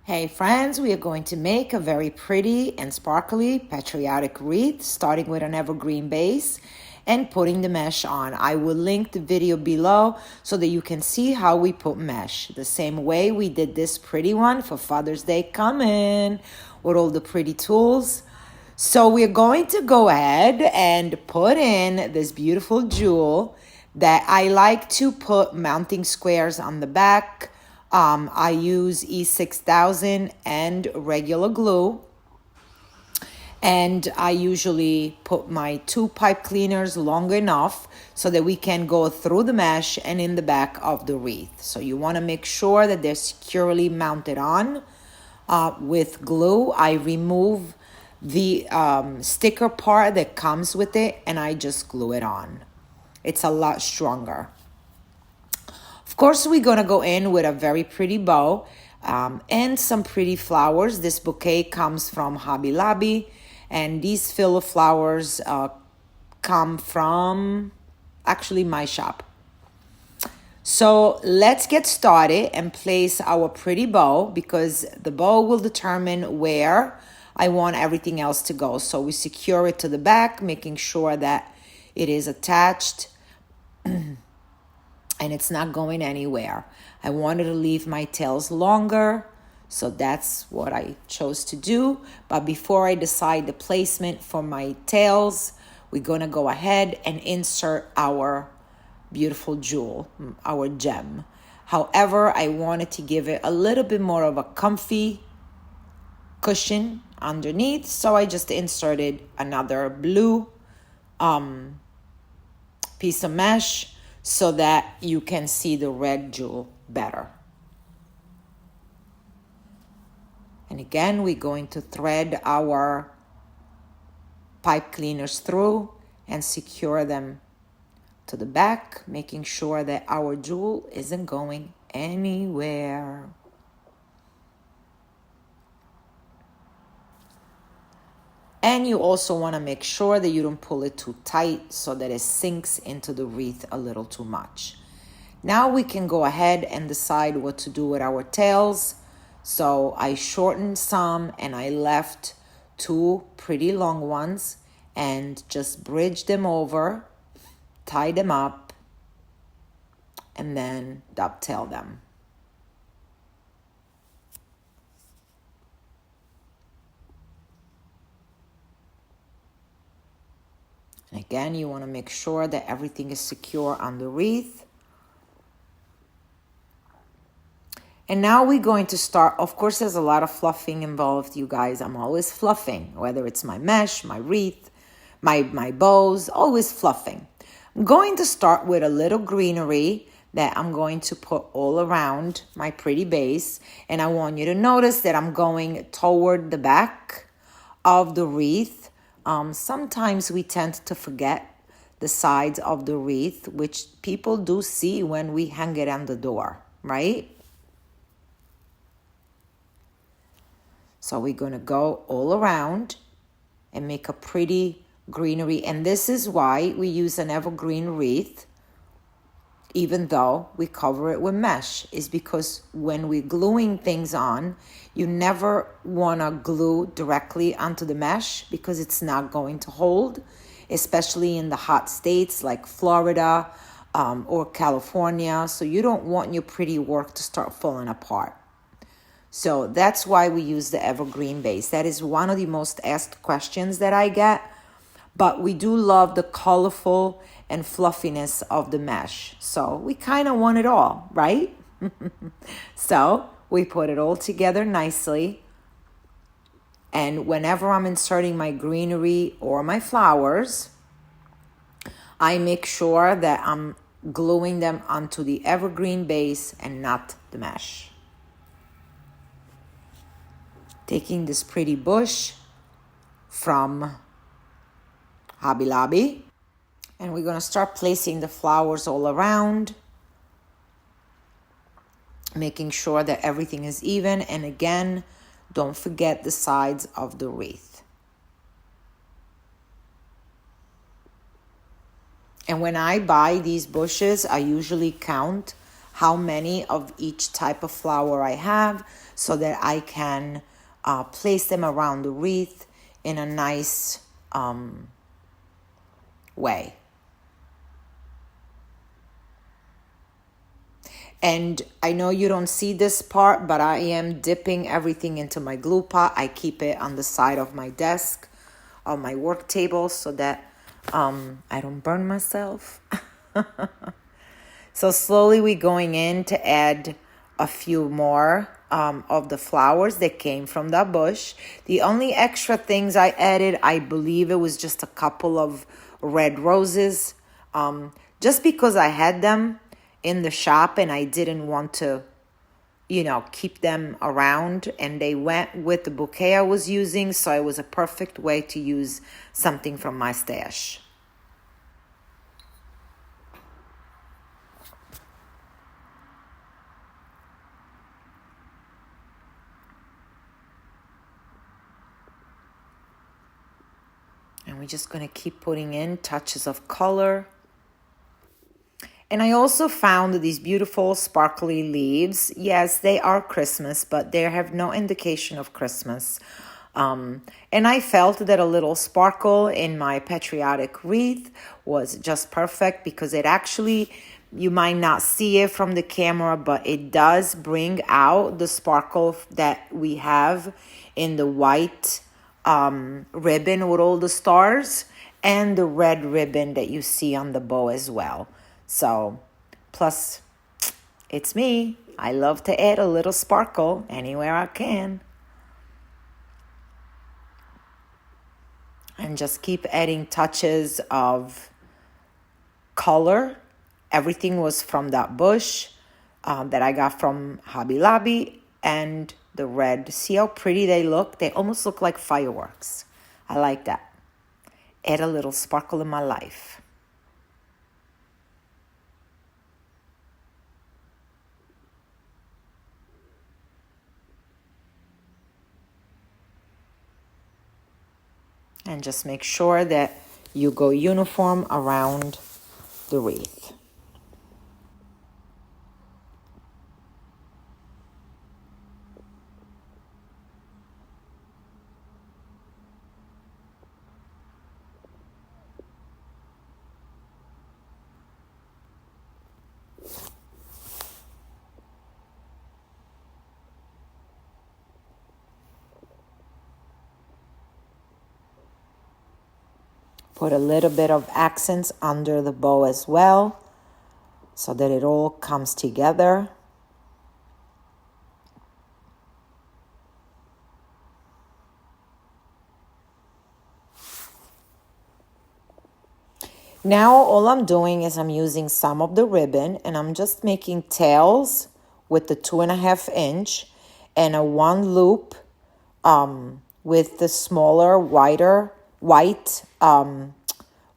Hey friends, we are going to make a very pretty and sparkly patriotic wreath starting with an evergreen base and putting the mesh on. I will link the video below so that you can see how we put mesh. The same way we did this pretty one for Father's Day coming with all the pretty tools. So we're going to go ahead and put in this beautiful jewel that I like to put mounting squares on the back. I use E6000 and regular glue. And I usually put my 2 pipe cleaners long enough so that we can go through the mesh and in the back of the wreath. So you want to make sure that they're securely mounted on. With glue, I remove the sticker part that comes with it and I just glue it on. It's a lot stronger. Of course, we're going to go in with a very pretty bow and some pretty flowers. This bouquet comes from Hobby Lobby, and these filler flowers come from actually my shop. So let's get started and place our pretty bow, because the bow will determine where I want everything else to go. So we secure it to the back, making sure that it is attached and it's not going anywhere. I wanted to leave my tails longer, so that's what I chose to do. But before I decide the placement for my tails, we're gonna go ahead and insert our beautiful jewel, our gem. However, I wanted to give it a little bit more of a comfy cushion underneath, so I just inserted another blue piece of mesh so that you can see the red jewel better. And again, we're going to thread our pipe cleaners through and secure them to the back, making sure that our jewel isn't going anywhere. And you also want to make sure that you don't pull it too tight so that it sinks into the wreath a little too much. Now we can go ahead and decide what to do with our tails. So I shortened some and I left 2 pretty long ones and just bridge them over, tie them up, and then dovetail them. And again, you want to make sure that everything is secure on the wreath. And now we're going to start. Of course, there's a lot of fluffing involved, you guys. I'm always fluffing, whether it's my mesh, my wreath, my bows, always fluffing. I'm going to start with a little greenery that I'm going to put all around my pretty base. And I want you to notice that I'm going toward the back of the wreath. Sometimes we tend to forget the sides of the wreath, which people do see when we hang it on the door, right? So we're going to go all around and make a pretty greenery. And this is why we use an evergreen wreath, even though we cover it with mesh, is because when we're gluing things on, you never want to glue directly onto the mesh because it's not going to hold, especially in the hot states like Florida or California. So you don't want your pretty work to start falling apart. So that's why we use the evergreen base. That is one of the most asked questions that I get. But we do love the colorful and fluffiness of the mesh. So we kind of want it all, right? So we put it all together nicely. And whenever I'm inserting my greenery or my flowers, I make sure that I'm gluing them onto the evergreen base and not the mesh. Taking this pretty bush from Hobby Lobby, and we're going to start placing the flowers all around, making sure that everything is even. And again, don't forget the sides of the wreath. And when I buy these bushes, I usually count how many of each type of flower I have so that I can place them around the wreath in a nice way. And I know you don't see this part, but I am dipping everything into my glue pot. I keep it on the side of my desk, on my work table, so that I don't burn myself. So slowly we're going in to add a few more of the flowers that came from that bush. The only extra things I added, I believe it was just a couple of red roses, just because I had them in the shop and I didn't want to, keep them around, and they went with the bouquet I was using, so it was a perfect way to use something from my stash. And we're just going to keep putting in touches of color. And I also found these beautiful sparkly leaves. Yes, they are Christmas, but they have no indication of Christmas. And I felt that a little sparkle in my Patriotic wreath was just perfect, because it actually, you might not see it from the camera, but it does bring out the sparkle that we have in the white ribbon with all the stars, and the red ribbon that you see on the bow as well. So, plus, it's me. I love to add a little sparkle anywhere I can. And just keep adding touches of color. Everything was from that bush that I got from Hobby Lobby, and the red. See how pretty they look? They almost look like fireworks. I like that. Add a little sparkle in my life. And just make sure that you go uniform around the wreath. Put a little bit of accents under the bow as well, so that it all comes together. Now all I'm doing is I'm using some of the ribbon, and I'm just making tails with the 2.5 inch and a 1 loop with the smaller, white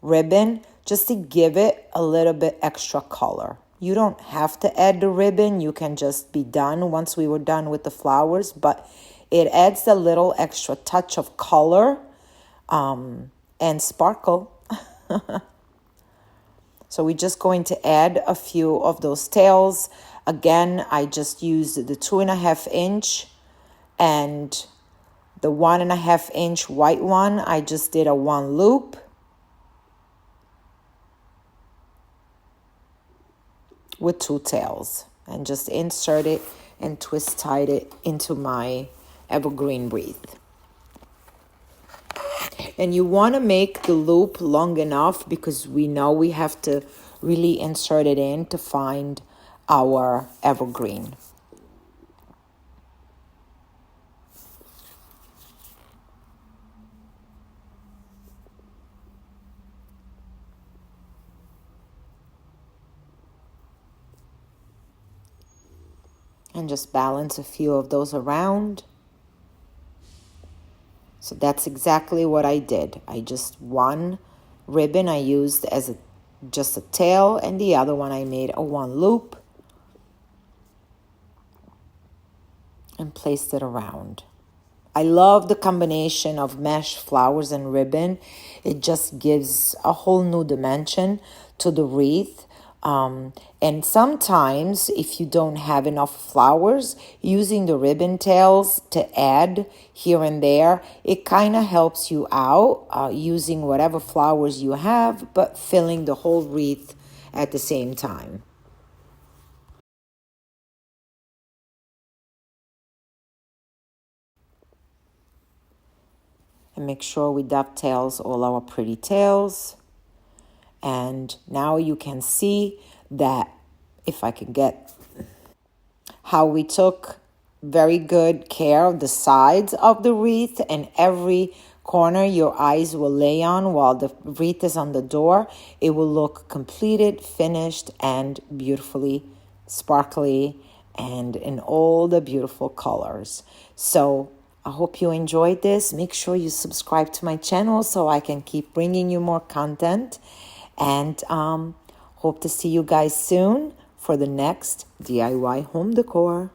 ribbon, just to give it a little bit extra color. You don't have to add the ribbon. You can just be done once we were done with the flowers, but it adds a little extra touch of color and sparkle. So we're just going to add a few of those tails. Again, I just used the 2.5 inch and the 1.5 inch white one. I just did a 1 loop with 2 tails, and just insert it and twist tied it into my evergreen wreath. And you want to make the loop long enough, because we know we have to really insert it in to find our evergreen. And just balance a few of those around. So that's exactly what I did. I just, one ribbon I used as just a tail, and the other one I made a 1 loop and placed it around. I love the combination of mesh, flowers, and ribbon. It just gives a whole new dimension to the wreath. And sometimes, if you don't have enough flowers, using the ribbon tails to add here and there, it kind of helps you out using whatever flowers you have, but filling the whole wreath at the same time. And make sure we dovetails all our pretty tails. And now you can see that, if I can get, how we took very good care of the sides of the wreath, and every corner your eyes will lay on while the wreath is on the door. It will look completed, finished, and beautifully sparkly and in all the beautiful colors. So I hope you enjoyed this. Make sure you subscribe to my channel so I can keep bringing you more content. And hope to see you guys soon for the next DIY home decor.